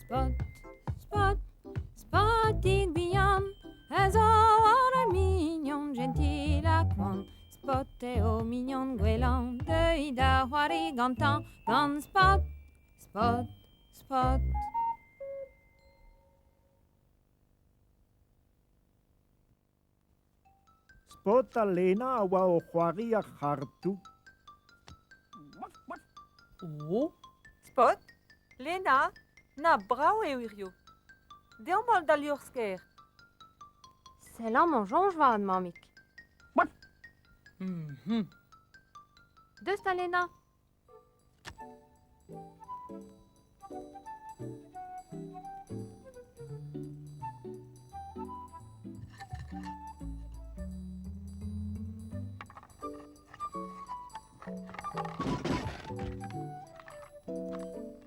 Spot, spot, spotted beyond, as all are mignon, gentil à quan. Spot et au mignon guélant, de ida gantan, gan spot, spot, spot. Spot a Lena a oa o c'hoari a c'hartou. Oh. Spot, Lena, na brao e urio. Deo mal da liorsker. C'est là mon jonge mamik. De Stalena.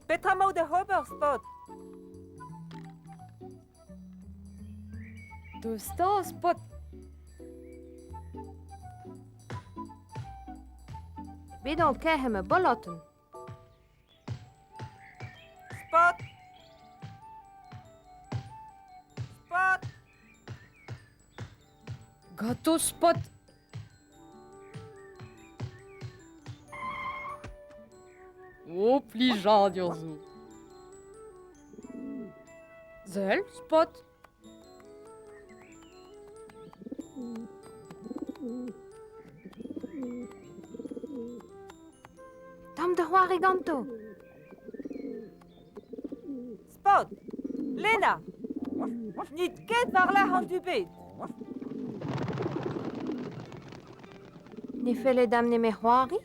Petra mau de hober, Spot. De sta, Spot. Bidon kehem bolotten. Spot. Spot. Gâteau, Spot. Oh, pligeant, Diorzo. Zel, Spot. Tam de Huariganto. Spot. Lena. Niet ket war la hand du bet. Ni fele damne me Huari?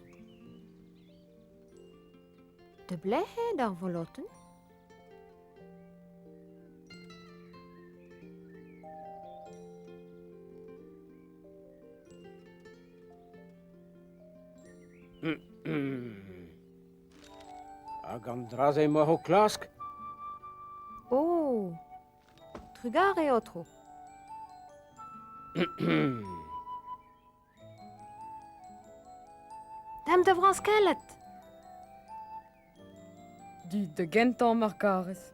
De blehe daar volotten? A gant dras e moa o klask. Oh, trugar e otro. Dam de vranskellet. Di de gentan markares.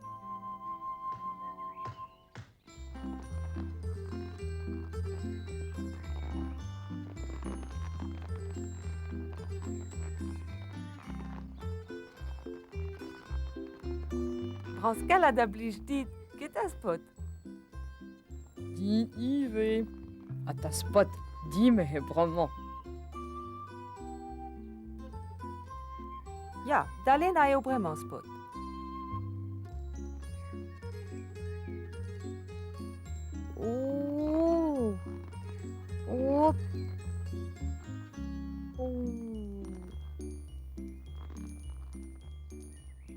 Branskel a da blij dit. Ket a Spot. Di ive. A ta Spot, di me he bramañ. Ja, da Lena eo bremañ, Spot. Oh. Oh.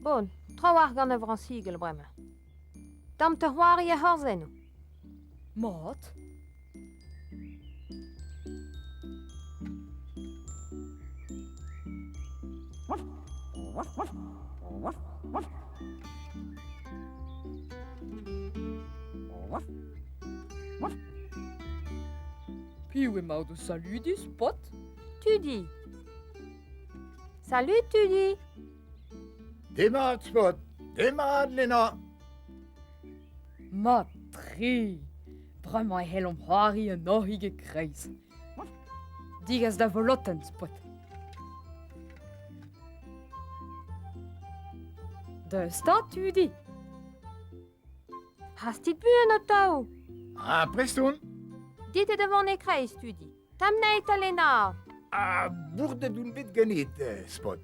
Bon, trouar gant e vransigel bremañ. Dam te Huari e horzeno. Mat? Piou e mau de saludi, Spot? Tu dis. Salut, tu dis. Demad, Spot. Demad, Lena. Mat tri. Bremañ e hellom c'hoari an ohige kreiz. Digas da volotten, Spot. De sta, tu di. Hast dit bu an o tau? Ah, prestoun. Dit e devant e kreiz, tu dis. Tam neit a Lena. Ah, bourde doen bet ganit, Spot.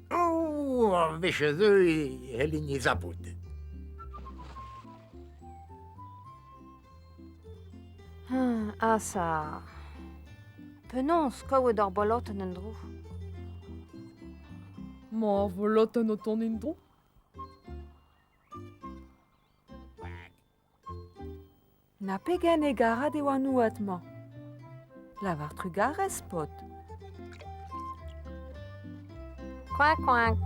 Oh, veche zeu e helinje zapot. Asa. Penons kaouet ar bolotten en drou. Ma volotten o ton indro. Na pegen e gara de oan ouat ma. Lavar trugar e Spot. Quack, quack.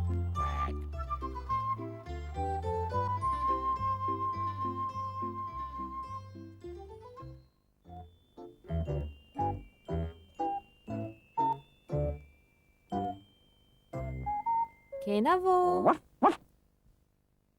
Kenavo.